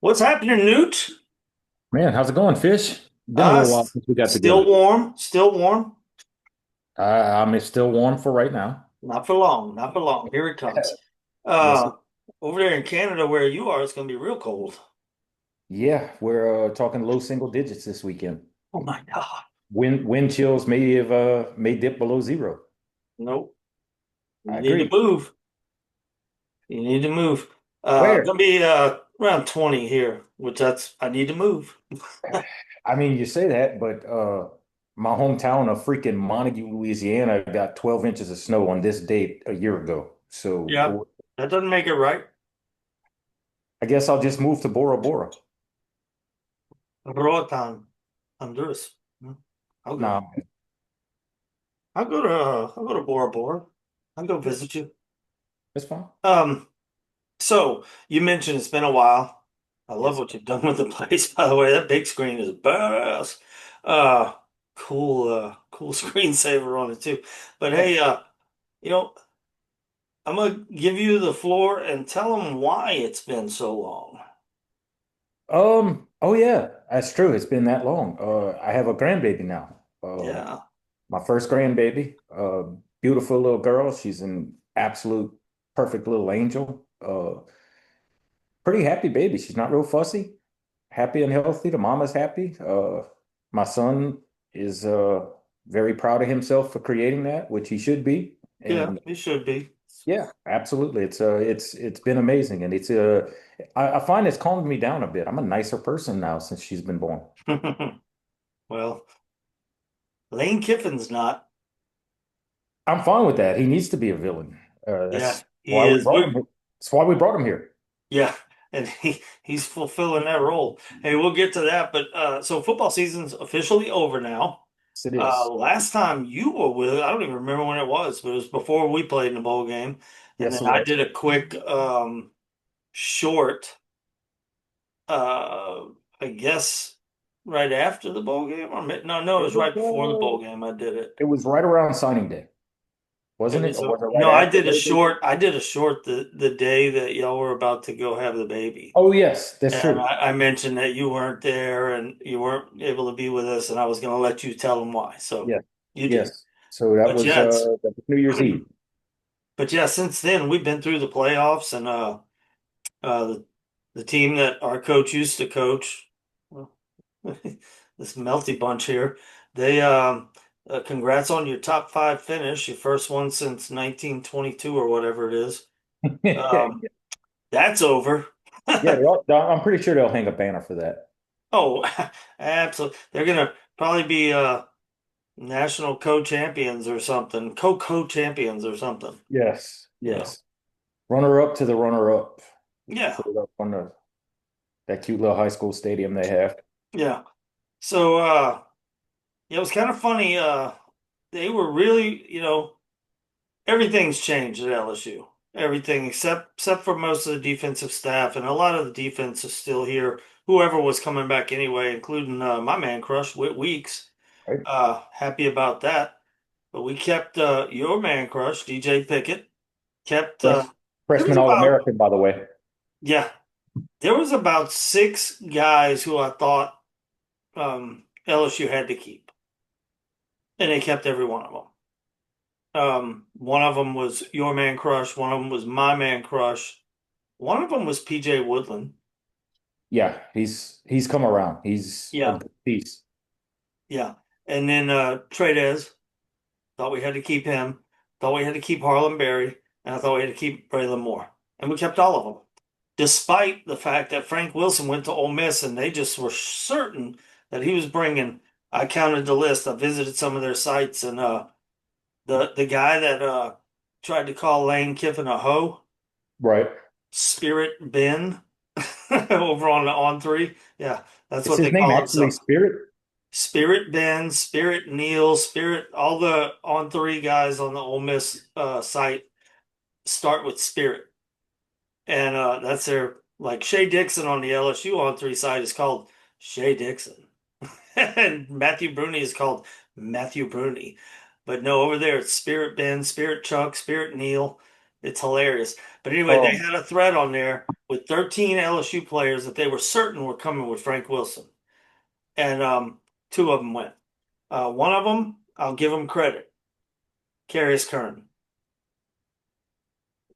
What's happening, Newt? Man, how's it going, Fish? Been a little while since we got Still together. warm, still warm. It's still warm for right now. Not for long, not for long. Here it comes. Yes, sir. Uh, Over there in Canada where you are, it's gonna be real cold. Yeah, we're talking low single digits this weekend. Oh my God. Wind chills may dip below zero. Nope. I You need to agree. move. You need to move. Where? Gonna be around 20 here, which that's I need to move. I mean, you say that, but my hometown of freaking Montague, Louisiana, got 12 inches of snow on this date a year ago. Yeah, So that doesn't make it right. I guess I'll just move to Bora Bora. Roatan, Honduras. I'll go. Nah, I'll go to Bora Bora. I'll go yeah, visit you. that's fine. Um, So you mentioned it's been a while. I love Yes. what you've done with the place, by the way. That big screen is badass. Uh, cool screensaver on it too. But hey, you know, I'm gonna give you the floor and tell them why it's been so long. Oh yeah, that's true. It's been that long. I have a grandbaby now. Yeah, My first grandbaby, beautiful little girl. She's an absolute perfect little angel. Pretty happy baby. She's not real fussy, happy and healthy. The mama's happy. My son is very proud of himself for creating that, which he should be. yeah, And it should be. yeah, absolutely. It's been amazing, and I find it's calmed me down a bit. I'm a nicer person now since she's been born. Well, Lane Kiffin's not. I'm fine with that. He needs to be a villain. Yeah, That's he why we is. brought him. That's why we brought him here. Yeah, and he's fulfilling that role. Hey, we'll get to that, but so football season's officially over now. Yes, it is. Last time you were with, I don't even remember when it was, but it was before we played in the bowl game, and Yes, then it I was. did a quick short, uh, I guess right after the bowl game, or no, it It was was right before the bowl game. I did it. it was right around signing day, It wasn't it? was Or was it right no, I after did a Labor Day? short. I did a short the day that y'all were about to go have the baby. Oh, yes, that's And true. I mentioned that you weren't there and you weren't able to be with us, and I was going to let you tell them why. So Yes, you did. yes. So But yeah, that was New Year's Eve. but yeah, since then we've been through the playoffs, and uh, the, the team that our coach used to coach, well, this melty bunch here, they congrats on your top five finish, your first one since 1922 or whatever it is. Um, that's over. Yeah, I'm pretty sure they'll hang a banner for that. Oh, absolutely. They're gonna probably be national co-champions or something, co-champions or something. Yes, Yeah. yes. Runner up to the runner up. Yeah. Put it up on that cute little high school stadium they have. Yeah. So yeah, it was kind of funny. They were really, everything's changed at LSU. Everything except for most of the defensive staff, and a lot of the defense is still here. Whoever was coming back anyway, including my man crush, Whit Weeks. Right? Happy about that. But we kept your man crush, DJ Pickett. Kept Fresh, there was freshman about All-American, by the way. yeah, there was about six guys who I thought LSU had to keep, and they kept every one of them. One of them was your man crush. One of them was my man crush. One of them was PJ Woodland. Yeah, he's come around. He's a Yeah, good piece. yeah. And then Trades, thought we had to keep him. Thought we had to keep Harlan Berry, and I thought we had to keep Braylon Moore, and we kept all of them, despite the fact that Frank Wilson went to Ole Miss, and they just were certain that he was bringing. I counted the list. I visited some of their sites, and the guy that tried to call Lane Kiffin a hoe, Right. Spirit Ben, over on the on three. Yeah, that's Is what his they name call actually themselves. Spirit? Spirit Ben, Spirit Neil, Spirit. All the on three guys on the Ole Miss site start with Spirit, and that's their like Shea Dixon on the LSU on three side is called Shea Dixon, and Matthew Bruni is called Matthew Bruni. But no, over there it's Spirit Ben, Spirit Chuck, Spirit Neil. It's hilarious. But anyway, they Um, had a thread on there with 13 LSU players that they were certain were coming with Frank Wilson, and two of them went. One of them, I'll give him credit, Carius Kern.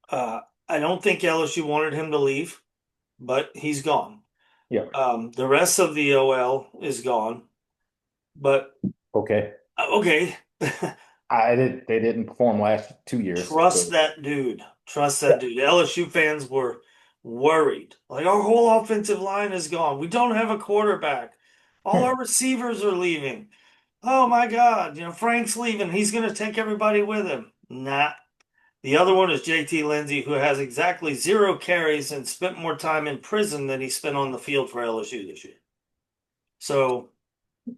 Uh, I don't think LSU wanted him to leave, but he's gone. Yeah. The rest of the OL is gone, but Okay. okay. They didn't perform last 2 years. Trust So that dude. Trust yeah. that dude. LSU fans were worried. Like our whole offensive line is gone. We don't have a quarterback. All our receivers are leaving. Oh my God, Frank's leaving. He's going to take everybody with him. Nah. The other one is JT Lindsey, who has exactly 0 carries and spent more time in prison than he spent on the field for LSU this year. So, you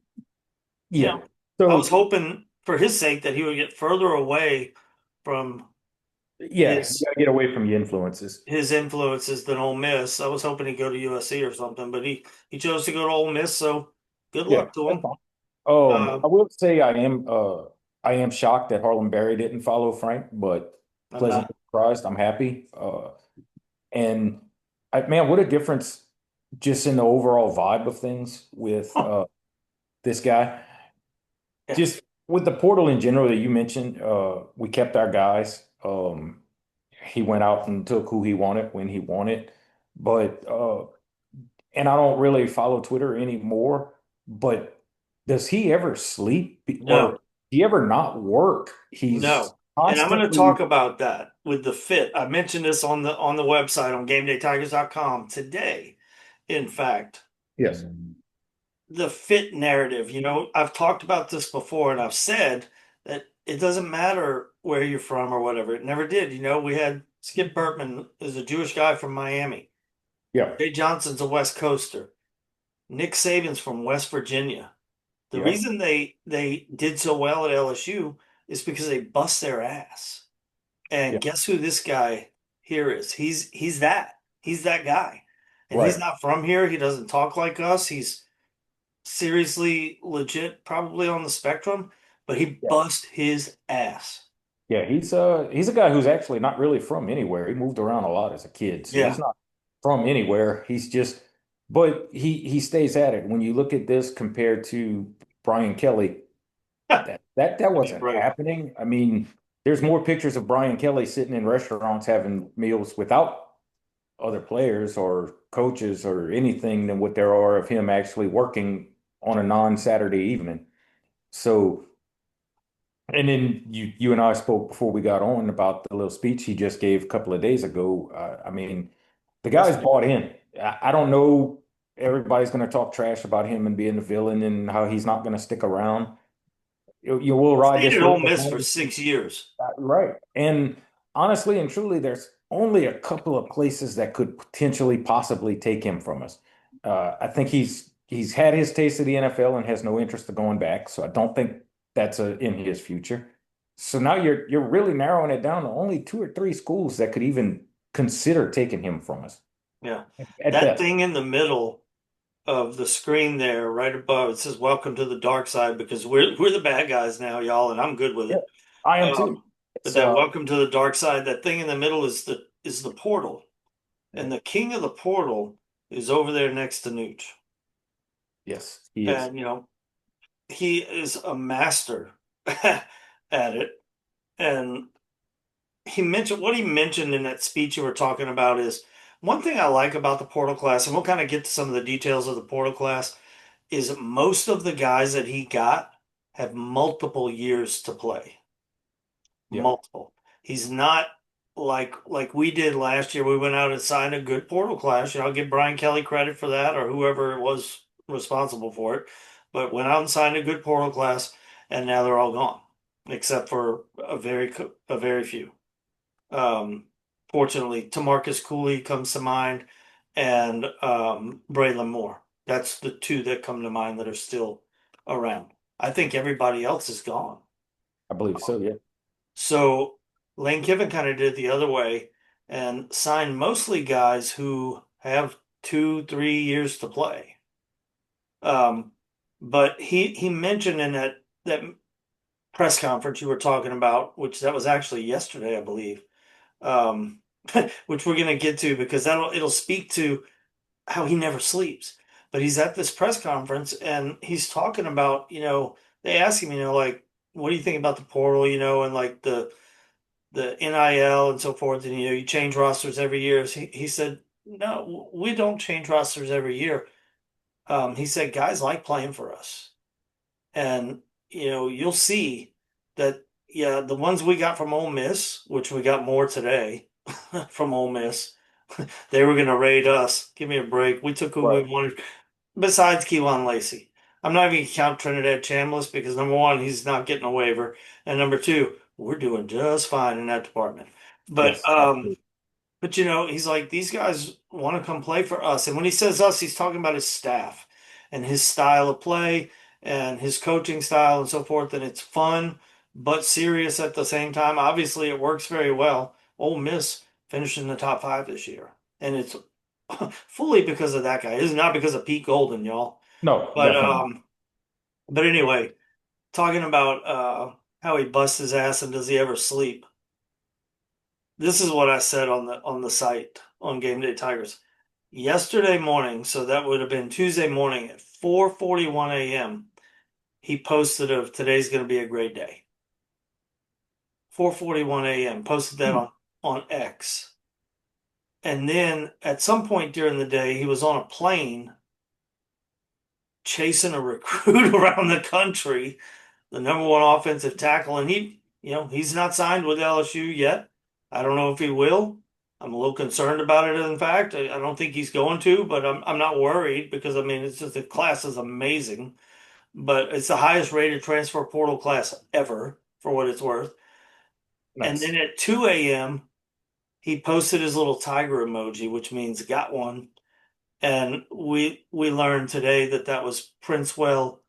Yeah. know, I was So hoping for his sake that he would get further away from yeah, you his gotta get away from your influences. his influences than Ole Miss. I was hoping he'd go to USC or something, but he chose to go to Ole Miss. So good Yeah, luck to that's him. fine. Uh, I will say I am shocked that Harlem Berry didn't follow Frank, but I'm not. pleasantly surprised. I'm happy. And man, what a difference just in the overall vibe of things with Huh, this guy. yeah, Just with the portal in general that you mentioned, we kept our guys. He went out and took who he wanted when he wanted. But and I don't really follow Twitter anymore, but does he ever sleep or no, he ever not work? He's no. And I'm going to constantly, talk about that with the fit. I mentioned this on the website on GameDayTigers.com today. In fact, yes, the fit narrative. I've talked about this before, and I've said that it doesn't matter where you're from or whatever. It never did. We had Skip Bertman is a Jewish guy from Miami. yeah, Jay Johnson's a West Coaster. Nick Saban's from West Virginia. The yeah, reason they did so well at LSU is because they bust their ass. yeah, And guess who this guy here is? He's that. He's that guy. And he's right. not from here. He doesn't talk like us. He's seriously legit, probably on the spectrum, but he Yeah. bust his ass. Yeah, he's a guy who's actually not really from anywhere. He moved around a lot as a kid, so he's Yeah. not from anywhere. He's just, but he stays at it. When you look at this compared to Brian Kelly, that Give me a wasn't break. happening. I mean, there's more pictures of Brian Kelly sitting in restaurants having meals without other players or coaches or anything than what there are of him actually working on a non-Saturday evening. So, and then you and I spoke before we got on about the little speech he just gave a couple of days ago. I mean, the guy's Yesterday. bought in. I don't know. Everybody's going to talk trash about him and being the villain and how he's not going to stick around. You will ride Stayed this at wave Ole as Miss long for as 6 years. right. And honestly and truly, there's only a couple of places that could potentially possibly take him from us. I think he's had his taste of the NFL and has no interest of going back. So I don't think that's in his future. So now you're really narrowing it down to only 2 or 3 schools that could even consider taking him from us Yeah. at That best. thing in the middle of the screen there, right above, it says "Welcome to the dark side" because we're the bad guys now, y'all, and I'm good with Yeah, it. I am too. Um, but It's that "Welcome to the dark side," that thing in the middle is the portal, yeah, and the king of the portal is over there next to Nooch, yes, he is. and he is a master at it. And he mentioned in that speech you were talking about is one thing I like about the portal class, and we'll kind of get to some of the details of the portal class, is most of the guys that he got have multiple years to play. Yeah, Multiple. He's not like we did last year. We went out and signed a good portal class. I'll give Brian Kelly credit for that or whoever was responsible for it. But went out and signed a good portal class, and now they're all gone, except for a very few. Um, Fortunately, Tamarcus Cooley comes to mind, and Braylon Moore. That's the two that come to mind that are still around. I think everybody else is gone. I believe so. Yeah, So Lane Kiffin kind of did it the other way and signed mostly guys who have 2, 3 years to play. Um, but he mentioned in that press conference you were talking about, which that was actually yesterday, I believe. which we're gonna get to because it'll speak to how he never sleeps. But he's at this press conference and he's talking about, they ask him, like, what do you think about the portal, and like the NIL and so forth, and you change rosters every year. He said, no, we don't change rosters every year. He said guys like playing for us. And you'll see that, yeah, the ones we got from Ole Miss, which we got more today from Ole Miss, they were gonna raid us. Give me a break. We took who we Right. wanted, besides Keelan Lacey. I'm not even gonna count Trinidad Chambliss because number one, he's not getting a waiver, and number two, we're doing just fine in that department. But Yes, absolutely. he's like, these guys want to come play for us. And when he says us, he's talking about his staff and his style of play and his coaching style and so forth. And it's fun, but serious at the same time. Obviously, it works very well. Ole Miss finished in the top five this year. And it's fully because of that guy. It's not because of Pete Golden, y'all. No, But definitely not. um, but anyway, talking about how he busts his ass and does he ever sleep? This is what I said on the site on Game Day Tigers. Yesterday morning, so that would have been Tuesday morning at 4:41 a.m. He posted of today's going to be a great day. 4:41 a.m. posted that Hmm. on X. And then at some point during the day, he was on a plane chasing a recruit around the country, the number one offensive tackle, and he's not signed with LSU yet. I don't know if he will. I'm a little concerned about it. In fact, I don't think he's going to, but I'm not worried because I mean it's just the class is amazing, but it's the highest rated transfer portal class ever for what it's worth. And then Nice. at 2 a.m. he posted his little tiger emoji, which means got one. And we learned today that that was Princewell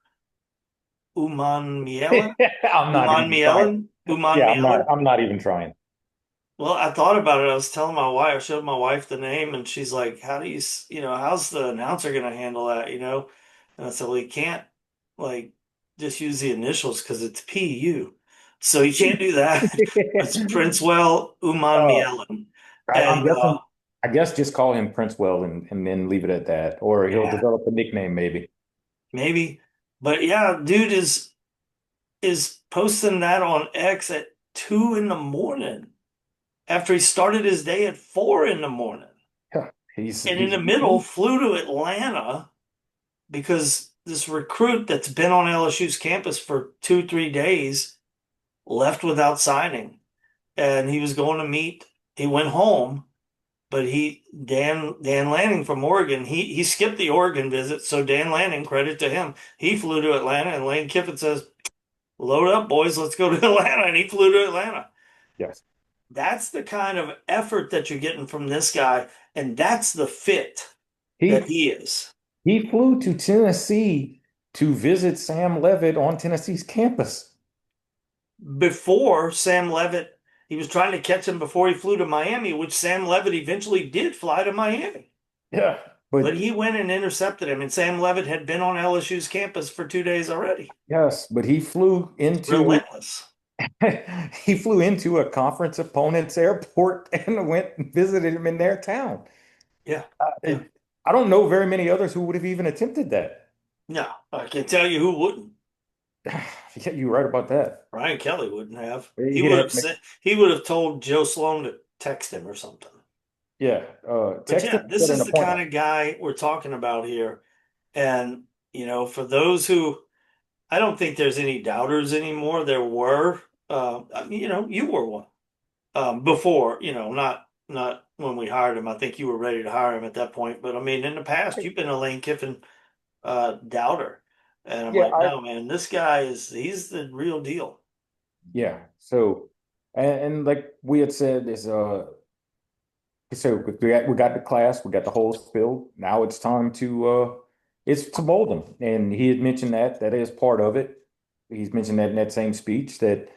Uman Mielen. I'm not Uman even trying. Mielen? Uman Yeah, I'm not. Mielen? I'm not even trying. Well, I thought about it. I was telling my wife, I showed my wife the name, and she's like, "How do you, how's the announcer going to handle that, And I said, "Well, he can't, like, just use the initials because it's PU. So you can't do that. It's Princewell Uman Uh, Mielen. I'm And guessing. I guess just call him Princewell and then leave it at that, or he'll yeah, develop a nickname maybe. maybe. But yeah, dude is posting that on X at 2 in the morning after he started his day at 4 in the morning. Yeah, he's And in he's the middle, flew to Atlanta because this recruit that's been on LSU's campus for 3 days left without signing. And he was going to meet, he went home, but Dan Lanning from Oregon, he skipped the Oregon visit. So Dan Lanning, credit to him, he flew to Atlanta and Lane Kiffin says, load up, boys, let's go to Atlanta. And he flew to Atlanta. yes. That's the kind of effort that you're getting from this guy, and that's the fit that He he is. he flew to Tennessee to visit Sam Levitt on Tennessee's campus. Before Sam Levitt, he was trying to catch him before he flew to Miami, which Sam Levitt eventually did fly to Miami. Yeah, But but he went and intercepted him, and Sam Levitt had been on LSU's campus for 2 days already. yes, but he flew into Relentless. he flew into a conference opponent's airport and went and visited him in their town. Yeah, Uh, yeah. it, I don't know very many others who would have even attempted that. No, I can tell you who wouldn't. Yeah, you're right about that. Brian Kelly wouldn't have. He He'd would have, have sent, he would have told Joe Sloan to text him or something. yeah, But text him yeah, and this set an is the kind appointment. of guy we're talking about here. And, for those who, I don't think there's any doubters anymore. There were, I mean, you were one before, not when we hired him. I think you were ready to hire him at that point. But I mean, in the past, you've been a Lane Kiffin doubter. And I'm Yeah, like, no, man, this guy he's the real deal. yeah. So, and like we had said, so we got the class, we got the whole spill. Now it's time to mold them. And he had mentioned that is part of it. He's mentioned that in that same speech that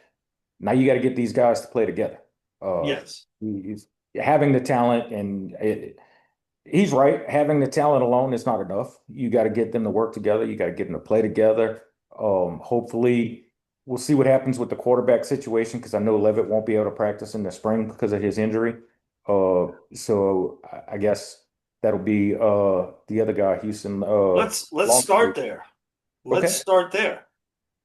now you got to get these guys to play together. Uh, Yes. he's having the talent, and he's right. Having the talent alone is not enough. You got to get them to work together. You got to get them to play together. Hopefully, we'll see what happens with the quarterback situation because I know Levitt won't be able to practice in the spring because of his injury. So I guess that'll be the other guy, Houston Let's start Longstreet. there. Let's Okay. start there.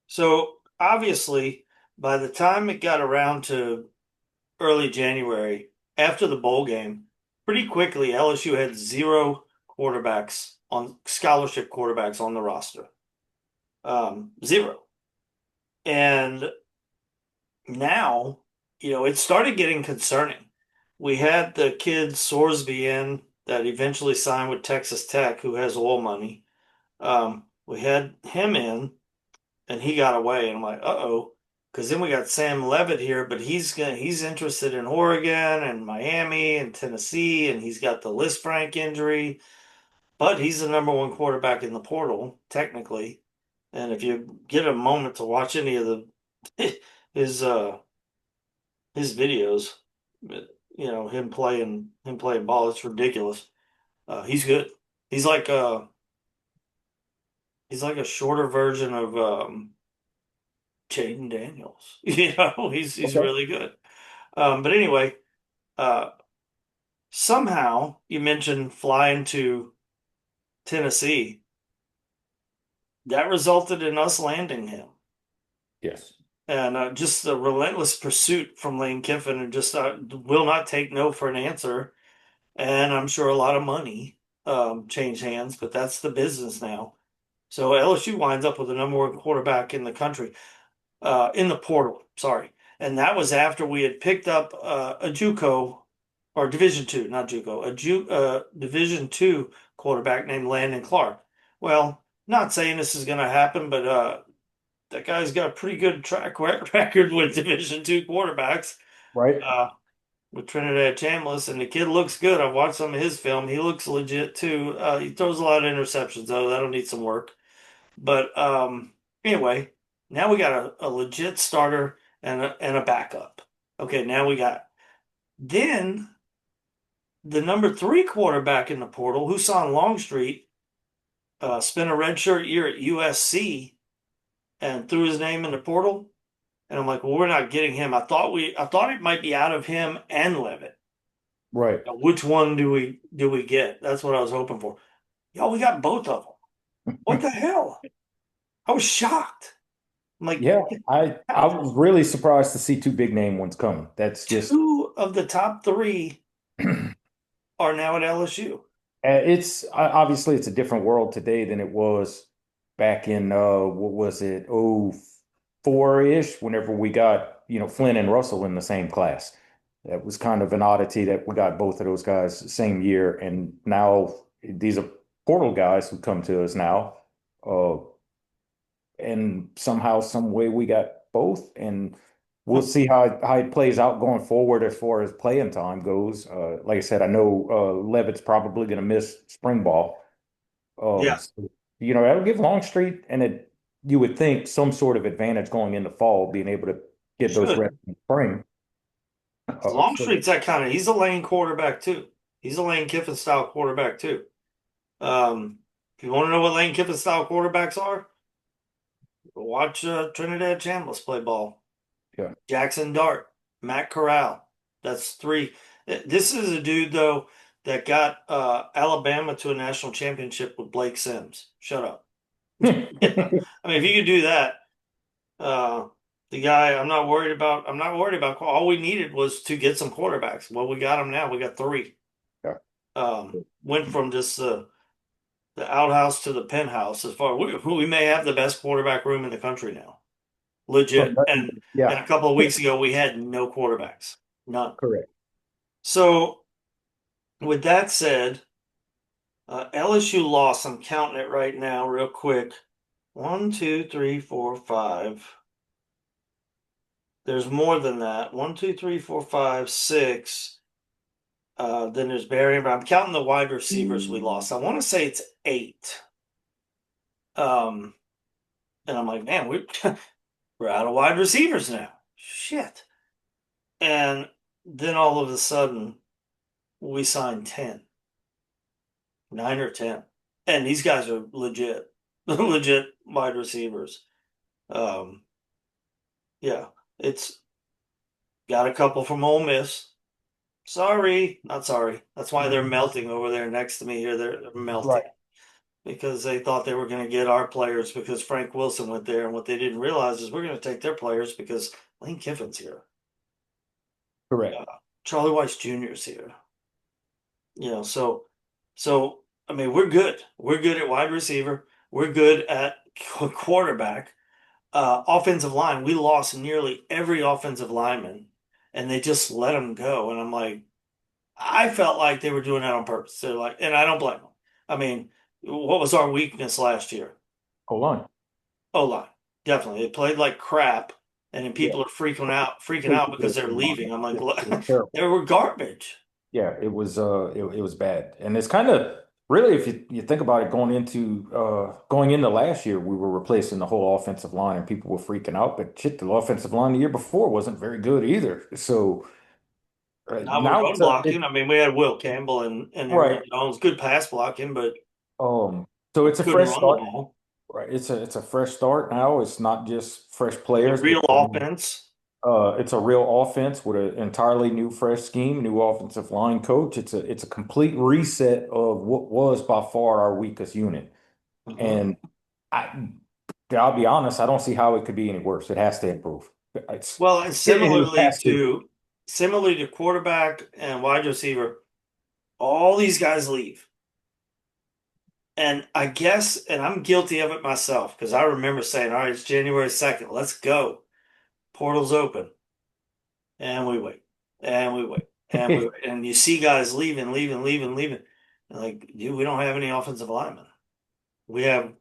So obviously, by the time it got around to early January, after the bowl game, pretty quickly LSU had zero quarterbacks on scholarship quarterbacks on the roster. Zero. And now, it started getting concerning. We had the kid Sorsby in that eventually signed with Texas Tech, who has oil money. We had him in, and he got away. And I'm like, uh-oh, because then we got Sam Levitt here, but he's interested in Oregon and Miami and Tennessee, and he's got the Liz Frank injury, but he's the number one quarterback in the portal, technically. And if you get a moment to watch any of the his his videos, him playing ball, it's ridiculous. He's good. He's like uh he's like a shorter version of Jaden Daniels. He's Okay. really good. But anyway, uh, somehow you mentioned flying to Tennessee. That resulted in us landing him. Yes. And just the relentless pursuit from Lane Kiffin and just will not take no for an answer. And I'm sure a lot of money changed hands, but that's the business now. So LSU winds up with the number one quarterback in the country. In the portal, sorry. And that was after we had picked up a JUCO or Division two, not JUCO, Division two quarterback named Landon Clark. Well, not saying this is going to happen, but that guy's got a pretty good track record with Division two quarterbacks. Right. Uh, with Trinidad Chambliss, and the kid looks good. I've watched some of his film. He looks legit too. He throws a lot of interceptions though. That'll need some work. But anyway, now we got a legit starter and a backup. Okay, now we got then the number three quarterback in the portal, Husan Longstreet, spent a redshirt year at USC and threw his name in the portal. And I'm like, well, we're not getting him. I thought it might be out of him and Levitt. Right. Now, which one do we get? That's what I was hoping for. Yo, we got both of them. What the hell? I was shocked. I'm like, Yeah, I was really surprised to see two big name ones coming. That's just two of the top three are now at LSU. it's obviously it's a different world today than it was back in what was it, oh 4-ish, whenever we got, Flynn and Russell in the same class. That was kind of an oddity that we got both of those guys the same year, and now these are portal guys who come to us now. Uh, and somehow, some way, we got both, and we'll see how it plays out going forward as far as playing time goes. Like I said, I know Levitt's probably going to miss spring ball. Yeah, So, that'll give Longstreet and it you would think some sort of advantage going into fall, being able to get those reps should. in spring. So Longstreet's that kind of. He's a lane quarterback too. He's a Lane Kiffin style quarterback too. If you want to know what Lane Kiffin style quarterbacks are, watch Trinidad Chambliss play ball. yeah. Jackson Dart, Matt Corral. That's three. This is a dude though that got Alabama to a national championship with Blake Sims. Shut up. Yeah. I mean, if you could do that, uh, the guy, I'm not worried about. All we needed was to get some quarterbacks. Well, we got them now. We got three. Yeah. Went from just the outhouse to the penthouse. As far we may have the best quarterback room in the country now, From legit. nothing, And yeah, a couple of weeks ago, we had no quarterbacks, none. correct. So with that said, LSU lost. I'm counting it right now, real quick. One, two, three, four, five. There's more than that. One, two, three, four, five, six. Then there's Barry, but I'm counting the wide receivers we lost. I want to say it's eight. Um, and I'm like, man, we're out of wide receivers now. Shit. And then all of a sudden, we signed 10, 9 or 10. And these guys are legit, legit wide receivers. Um, yeah, it's got a couple from Ole Miss. Sorry, not sorry. That's why they're melting over there next to me here. They're melting Right. because they thought they were going to get our players because Frank Wilson went there. And what they didn't realize is we're going to take their players because Lane Kiffin's here. Correct. Charlie Weiss Jr. is here. So I mean, we're good. We're good at wide receiver. We're good at quarterback. Offensive line, we lost nearly every offensive lineman, and they just let them go. And I'm like, I felt like they were doing that on purpose. They're like, and I don't blame them. I mean, what was our weakness last year? Hold on. O-line, definitely. They played like crap, and then Yeah. people are freaking out because they're leaving. I'm like, It was terrible. they were garbage. Yeah, it was bad. And it's kind of really if you think about it going into last year, we were replacing the whole offensive line and people were freaking out, but shit, the offensive line the year before wasn't very good either. So Not with now run it's blocking. I mean, we had Will Campbell and Aaron right. Jones, good pass blocking, but So we it's a couldn't fresh run the start. ball. Right. It's a fresh start now. It's not just fresh It's a players, but real offense. it's a real offense with an entirely new fresh scheme, new offensive line coach. It's a complete reset of what was by far our weakest unit. Mhm. And I I'll be honest, I don't see how it could be any worse. It has to improve. Well, and It has to. similarly to quarterback and wide receiver, all these guys leave. And I guess, and I'm guilty of it myself, because I remember saying, all right, it's January 2nd, let's go. Portal's open. And we wait. And we wait. And we wait. And you see guys leaving, leaving, leaving, leaving. And like, dude, we don't have any offensive linemen. We have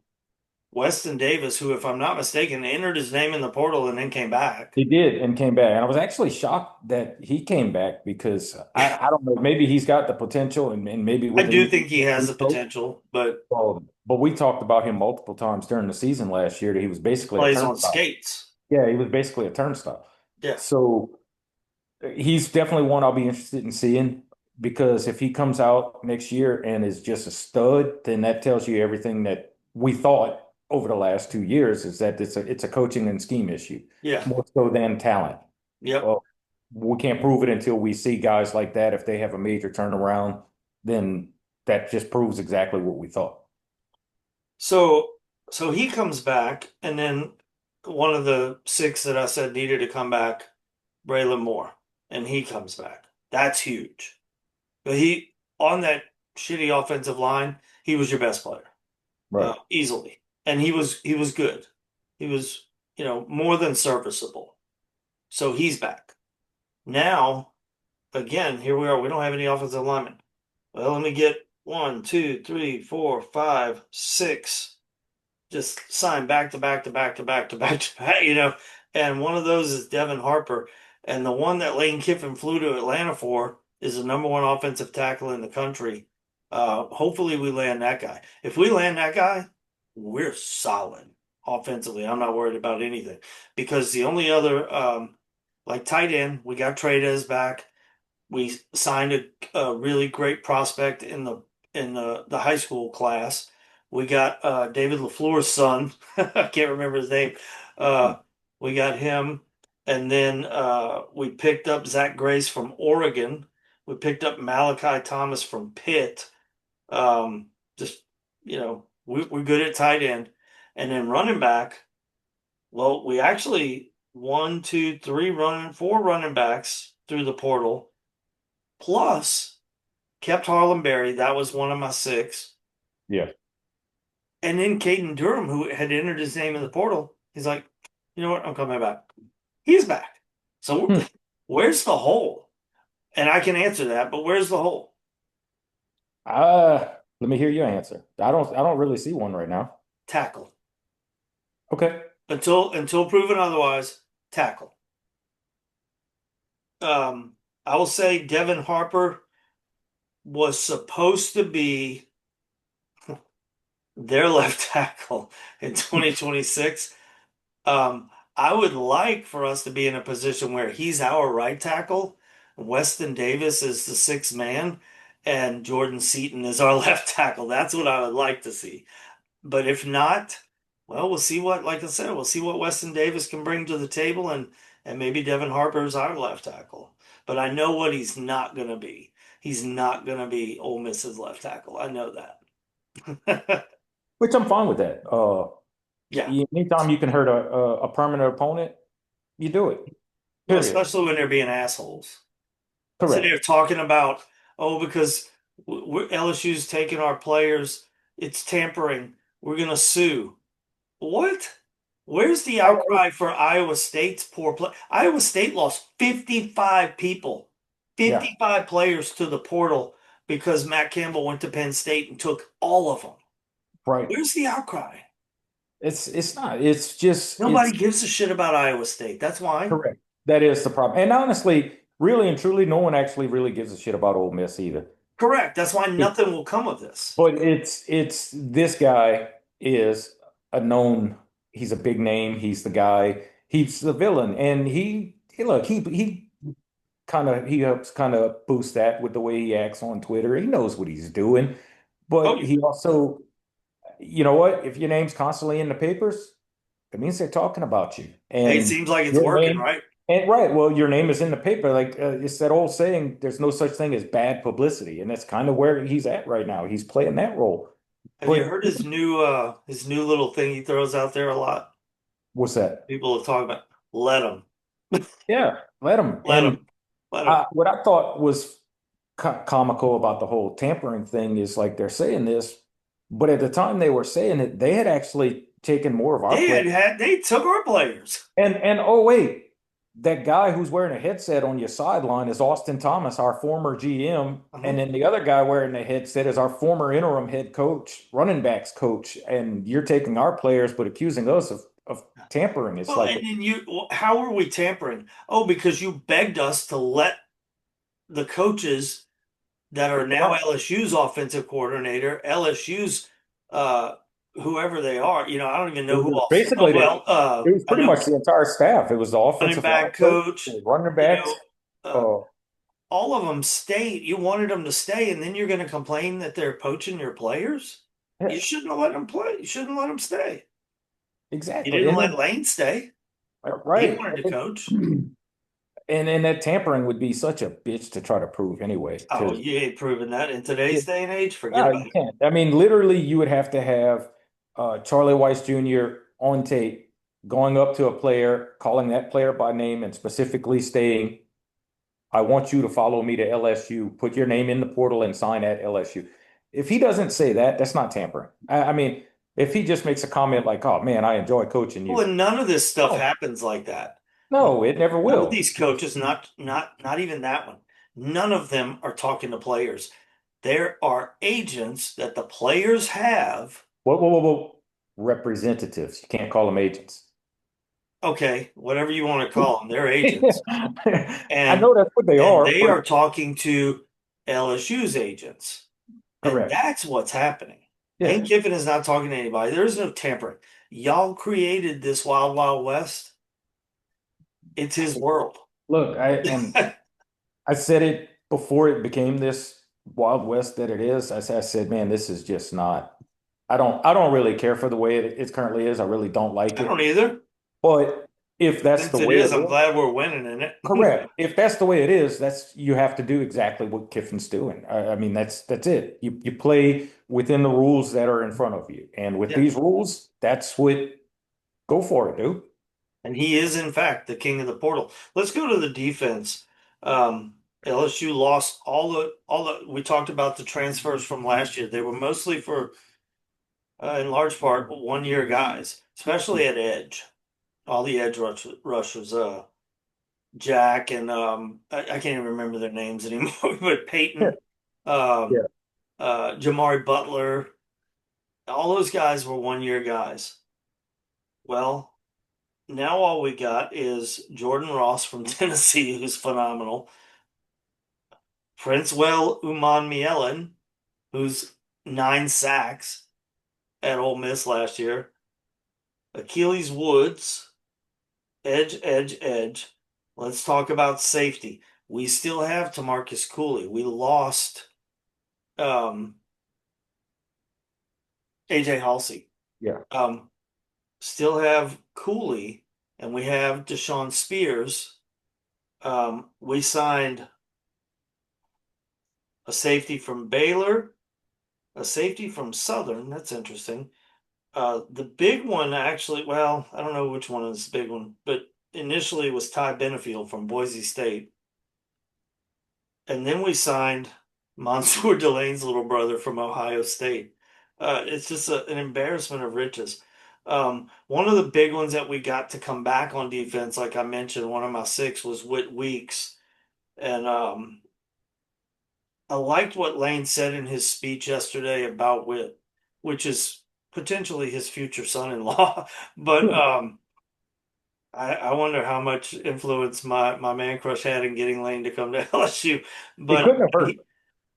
Weston Davis, who, if I'm not mistaken, entered his name in the portal and then came back. He did and came back. And I was actually shocked that he came back because I don't know, maybe he's got the potential and maybe I with a do think he has new the coach. potential, but But we talked about him multiple times during the season last year that he was basically a plays on turnstile. skates. Yeah, he was basically a turnstile. Yeah. So he's definitely one I'll be interested in seeing because if he comes out next year and is just a stud, then that tells you everything that we thought over the last 2 years is that it's a coaching and scheme issue Yeah. more so than talent. Yep. Well, we can't prove it until we see guys like that. If they have a major turnaround, then that just proves exactly what we thought. So so he comes back, and then one of the six that I said needed to come back, Braylon Moore, and he comes back. That's huge. But he on that shitty offensive line, he was your best player, Right. easily, and he was good. He was more than serviceable. So he's back now. Again, here we are. We don't have any offensive linemen. Well, let me get one, two, three, four, five, six. Just sign back to back to back to back to back to back. And one of those is Devin Harper. And the one that Lane Kiffin flew to Atlanta for is the number one offensive tackle in the country. Hopefully we land that guy. If we land that guy, we're solid offensively. I'm not worried about anything because the only other, like tight end, we got Trades back. We signed a really great prospect in the high school class. We got David LaFleur's son. I can't remember his name. Uh, we got him, and then we picked up Zach Grace from Oregon. We picked up Malachi Thomas from Pitt. Just we're good at tight end, and then running back. Well, we actually one, two, three running, four running backs through the portal plus kept Harlem Berry. That was one of my six. Yeah. And then Caden Durham, who had entered his name in the portal, he's like, you know what? I'm coming back. He's back. So Hmm. where's the hole? And I can answer that, but where's the hole? Let me hear your answer. I don't really see one right now. Tackle. Okay. Until proven otherwise, tackle. I will say Devin Harper was supposed to be their left tackle in 2026. I would like for us to be in a position where he's our right tackle, Weston Davis is the sixth man, and Jordan Seaton is our left tackle. That's what I would like to see. But if not, well, we'll see like I said, we'll see what Weston Davis can bring to the table, and maybe Devin Harper is our left tackle. but I know what he's not going to be. He's not going to be Ole Miss's left tackle. I know that. which I'm fine with that. Yeah, Anytime you can hurt a permanent opponent, you do it. well, Period. especially when they're being assholes. So they're Correct. talking about, oh, because LSU's taking our players, it's tampering. We're going to sue. What? Where's the I, outcry for Iowa State's poor play? Iowa State lost 55 people, yeah, 55 players to the portal because Matt Campbell went to Penn State and took all of them. right. Where's the outcry? It's not. It's just Nobody it's gives a shit about Iowa State. That's why. correct. That is the problem. And honestly, really and truly, no one actually really gives a shit about Ole Miss either. Correct. That's why It, nothing will come of this. but it's this guy is a known. He's a big name. He's the guy. He's the villain, and look he he helps kind of boost that with the way he acts on Twitter. He knows what he's doing, Oh, but yeah. he also, you know what? If your name's constantly in the papers, it means they're talking about you, Hey, it and seems like it's your working, name. right? And right, well, your name is in the paper. Like it's that old saying, "There's no such thing as bad publicity," and that's kind of where he's at right now. He's playing that role. Have you But heard his new little thing he throws out there a lot? what's that? People have talked about let him, Yeah, let him. let him, And let him. what I thought was comical about the whole tampering thing is like they're saying this, but at the time they were saying it, they had actually taken more of our players. They took our players. And oh wait, that guy who's wearing a headset on your sideline is Austin Thomas, our former GM, and Uh-huh. then the other guy wearing the headset is our former interim head coach, running backs coach, and you're taking our players but accusing us of tampering. It's Well, like and then how are we tampering? Oh, because you begged us to let the coaches that are now right. LSU's offensive coordinator, LSU's uh, whoever they are. I don't even It know who was else. Oh basically well, it was I pretty know much the entire staff. It was the running offensive line back coach, coach. the running You backs. know, uh, Uh, all of them stayed. You wanted them to stay, and then you're going to complain that they're poaching your players. yeah, You shouldn't have let them play. You shouldn't let them stay. You exactly. didn't And then let Lane stay. He right. wanted to coach. And that tampering would be such a bitch to try to prove anyway, Oh, because you ain't proving that in today's day and age. Forget no, about you it. can't. I mean, literally, you would have to have Charlie Weiss Jr. on tape going up to a player, calling that player by name, and specifically stating, "I want you to follow me to LSU. Put your name in the portal and sign at LSU." If he doesn't say that, that's not tampering. I mean, if he just makes a comment like, "Oh man, I enjoy coaching Well, you," and none of this stuff no, happens like that. no, it never None of will. these coaches, not even that one. None of them are talking to players. There are agents that the players have. Whoa. Representatives. You can't call them agents. Okay, whatever you want to call them, they're agents, I know that's what they and are, they but are talking to LSU's agents, and correct. that's what's happening. Yeah. Lane Kiffin is not talking to anybody. There's no tampering. Y'all created this wild, wild west. It's his world. Look, I said it before it became this Wild West that it is. I said, man, this is just not. I don't really care for the way it currently is. I really don't like I don't it. either. But if that's the Since it way is, it I'm is, glad we're winning in it. correct. If that's the way it is, that's you have to do exactly what Kiffin's doing. I mean, that's it. You play within the rules that are in front of you, and with Yeah. these rules, that's what go for it, dude. And he is, in fact, the king of the portal. Let's go to the defense. LSU lost we talked about the transfers from last year. They were mostly for, in large part, 1 year guys, especially at edge. All the rushers, Jack and I can't even remember their names anymore, but Yeah. Peyton, um, Yeah. Jamari Butler, all those guys were 1 year guys. Well, now all we got is Jordan Ross from Tennessee, who's phenomenal. Princewell Uman who's 9 sacks at Ole Miss last year. Achilles Woods, edge. Let's talk about safety. We still have Tamarcus Cooley. We lost um, AJ Halsey. Yeah. Um, Still have Cooley, and we have Deshaun Spears. We signed a safety from Baylor, a safety from Southern. That's interesting. The big one, actually, well, I don't know which one is the big one, but initially it was Ty Benefield from Boise State. And then we signed Mansour Delane's little brother from Ohio State. It's just an embarrassment of riches. One of the big ones that we got to come back on defense, like I mentioned, one of my six was Whit Weeks. And I liked what Lane said in his speech yesterday about Whit, which is potentially his future son-in-law. But I wonder how much influence my man crush had in getting Lane to come to LSU. It But couldn't have hurt.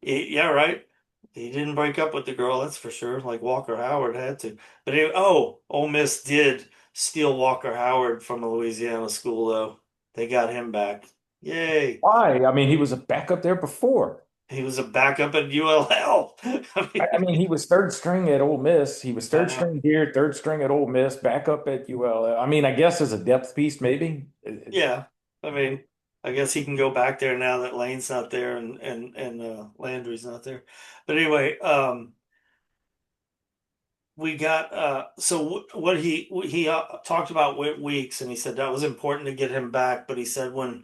yeah, right. He didn't break up with the girl, that's for sure. Like Walker Howard had to. But Ole Miss did steal Walker Howard from a Louisiana school, though. They got him back. Yay! Why? I mean, he was a backup there before. He was a backup at ULL. I I mean, mean, he was third string at Ole Miss. He was I third know. string here, third string at Ole Miss, backup at UL. I mean, I guess as a depth piece, maybe. Yeah, I mean, I guess he can go back there now that Lane's not there and Landry's not there. But anyway, we got what he talked about Weeks, and he said that was important to get him back. But he said when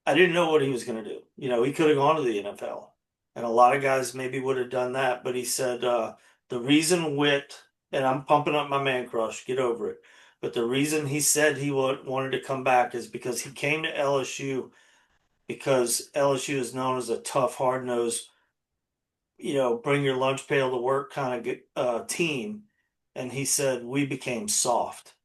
I didn't know what he was going to do. He could have gone to the NFL, and a lot of guys maybe would have done that. But he said the reason Witt, and I'm pumping up my man crush, get over it. But the reason he said he wanted to come back is because he came to LSU because LSU is known as a tough, hard-nosed, bring your lunch pail to work kind of team. And he said we became soft,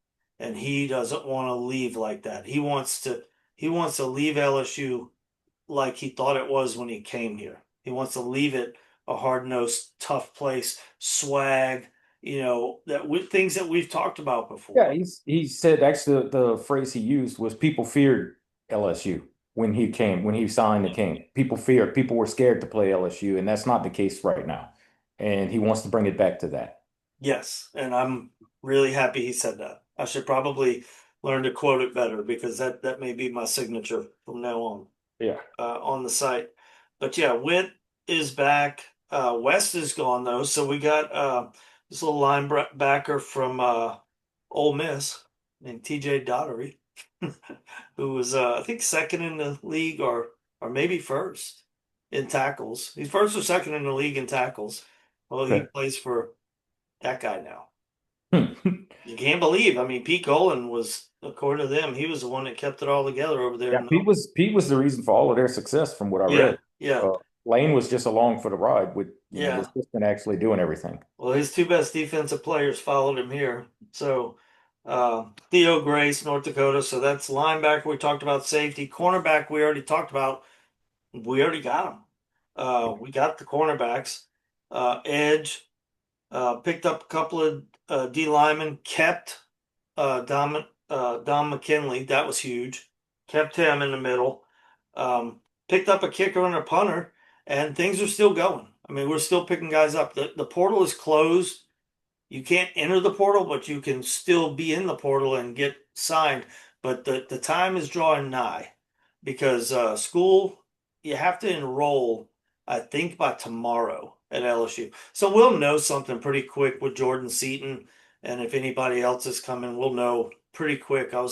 and he doesn't want to leave like that. He wants to leave LSU like he thought it was when he came here. He wants to leave it a hard-nosed, tough place, swag, things that we've talked about Yeah, before. he said actually the phrase he used was people feared LSU when he signed and came. People were scared to play LSU, and that's not the case right now. And he wants to bring it back to that. Yes, and I'm really happy he said that. I should probably learn to quote it better because that may be my signature from now Yeah. on the site. But yeah, Witt is back. West is gone though, so we got this little linebacker from Ole Miss named TJ Dottery, who was I think second in the league or maybe first in tackles. He's first or second in the league in tackles. Well, he Okay. plays for that guy now. Hmm. You can't believe. I mean, Pete Golan was, according to them, he was the one that kept it all together over there. Yeah, Pete was the reason for all of their success, from what I Yeah, read. yeah, Lane was just along for the ride with the yeah. assistant actually doing everything. Well, his two best defensive players followed him here. So Theo Grace, North Dakota. So that's linebacker. We talked about safety. Cornerback, we already talked about. We already got him. We got the cornerbacks. Edge, picked up a couple of D linemen, kept Don McKinley. That was huge. Kept him in the middle. Picked up a kicker and a punter, and things are still going. I mean, we're still picking guys up. The portal is closed. You can't enter the portal, but you can still be in the portal and get signed. But the time is drawing nigh because school, you have to enroll, I think, by tomorrow at LSU. So we'll know something pretty quick with Jordan Seaton. And if anybody else is coming, we'll know pretty quick. I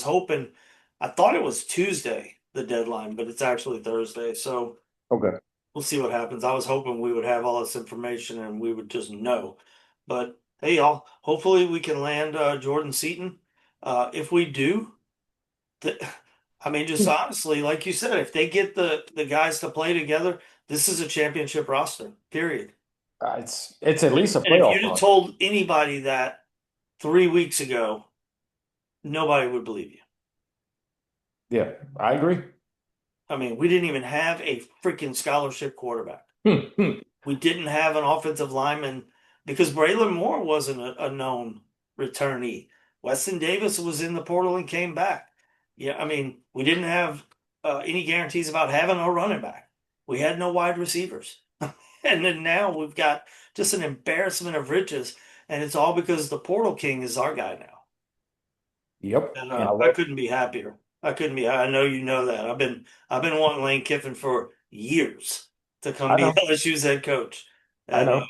thought it was Tuesday, the deadline, but it's actually Thursday. So Okay. we'll see what happens. I was hoping we would have all this information and we would just know. But hey, y'all, hopefully we can land Jordan Seaton. If we do, th I mean, just honestly, like you said, if they get the guys to play together, this is a championship roster, period. It's at least a And if playoff you'd have run. told anybody that 3 weeks ago, nobody would believe you. Yeah, I agree. I mean, we didn't even have a freaking scholarship quarterback. Hmm. We didn't have an offensive lineman because Braylon Moore wasn't a known returnee. Weston Davis was in the portal and came back. Yeah, I mean, we didn't have any guarantees about having a running back. We had no wide receivers. And then now we've got just an embarrassment of riches. And it's all because the portal king is our guy now. Yep. And And I I love couldn't be happier. I couldn't be. I know you know that. I've been wanting Lane Kiffin for years to come I be know, LSU's head coach. I And know.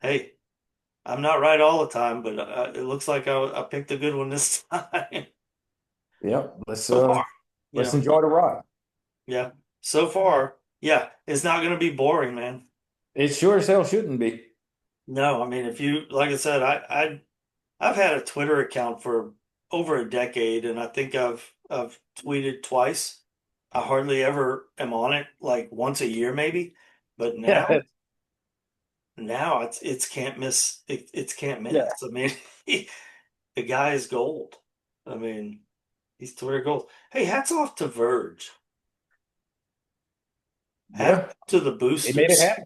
hey, I'm not right all the time, but it looks like I picked a good one this time. Yep. So far, you Let's know, enjoy the ride. yeah. So far, yeah, it's not going to be boring, man. It sure as hell shouldn't be. No, I mean, if you, like I said, I've had a Twitter account for over a decade, and I think I've tweeted twice. I hardly ever am on it, like once a year maybe. But Yeah, now it's can't miss. It's can't yeah, miss. I mean, the guy is gold. I mean, he's Twitter gold. Hey, hats off to Verge. Hats yeah. off to the They made it boosters. happen.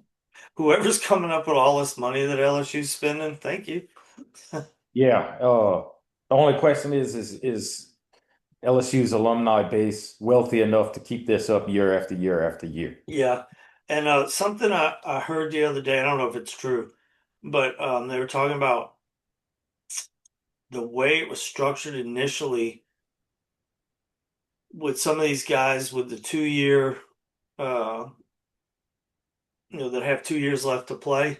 Whoever's coming up with all this money that LSU's spending, thank you. Yeah. The only question is LSU's alumni base wealthy enough to keep this up year after year after year? Yeah. And something I heard the other day, I don't know if it's true, but they were talking about the way it was structured initially with some of these guys with the 2 year, uh, that have 2 years left to play.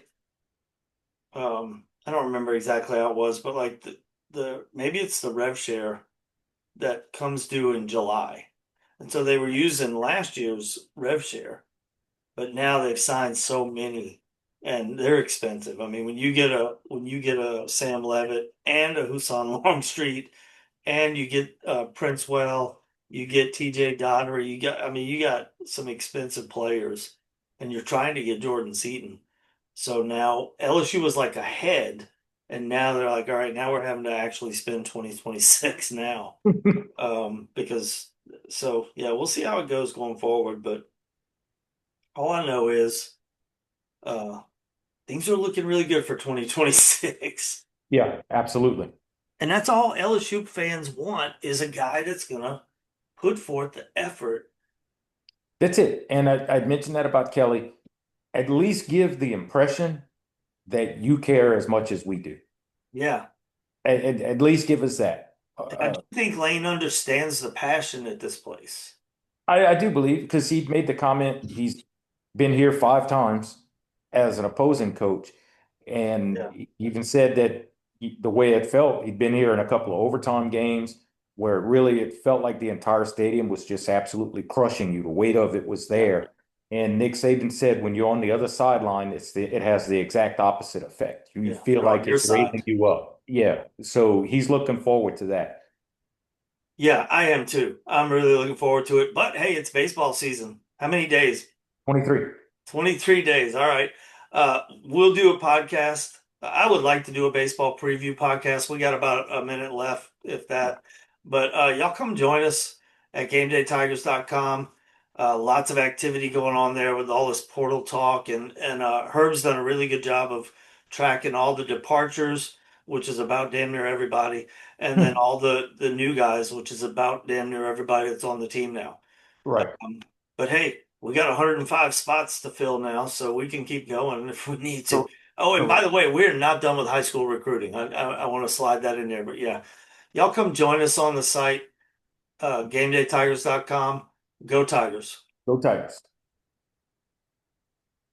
I don't remember exactly how it was, but like the maybe it's the rev share that comes due in July. And so they were using last year's rev share, but now they've signed so many and they're expensive. I mean, when you get a Sam Levitt and a Husan Longstreet and you get Princewell, you get TJ Dodgery, you got some expensive players and you're trying to get Jordan Seaton. So now LSU was like ahead and now they're like, all right, now we're having to actually spend 2026 now. Because so yeah, we'll see how it goes going forward, but all I know is uh things are looking really good for 2026. Yeah, absolutely. And that's all LSU fans want is a guy that's gonna put forth the effort. That's it. And I mentioned that about Kelly. At least give the impression that you care as much as we do. Yeah. At least give us that. And I do think Lane understands the passion at this place. I do believe because he made the comment he's been here 5 times as an opposing coach, and Yeah. he even said that the way it felt, he'd been here in a couple of overtime games where really it felt like the entire stadium was just absolutely crushing you. The weight of it was Yeah. there. And Nick Saban said when you're on the other sideline, it has the exact opposite effect. You Yeah. feel They're on like your it's side. raising you up. Yeah. So he's looking forward to that. Yeah, I am too. I'm really looking forward to it. But hey, it's baseball season. How many days? 23. 23 days. All right. We'll do a podcast. I would like to do a baseball preview podcast. We got about a minute left, if that. But y'all come join us at GameDayTigers.com. Lots of activity going on there with all this portal talk, and Herb's done a really good job of tracking all the departures, which is about damn near everybody, and then all the new guys, which is about damn near everybody that's on the team now. Right. Um, but hey, we got 105 spots to fill now, so we can keep going if we need to. So, Oh, and by correct. the way, we're not done with high school recruiting. I want to slide that in there, but yeah, y'all come join us on the site, GameDayTigers.com. Go Tigers. Go Tigers.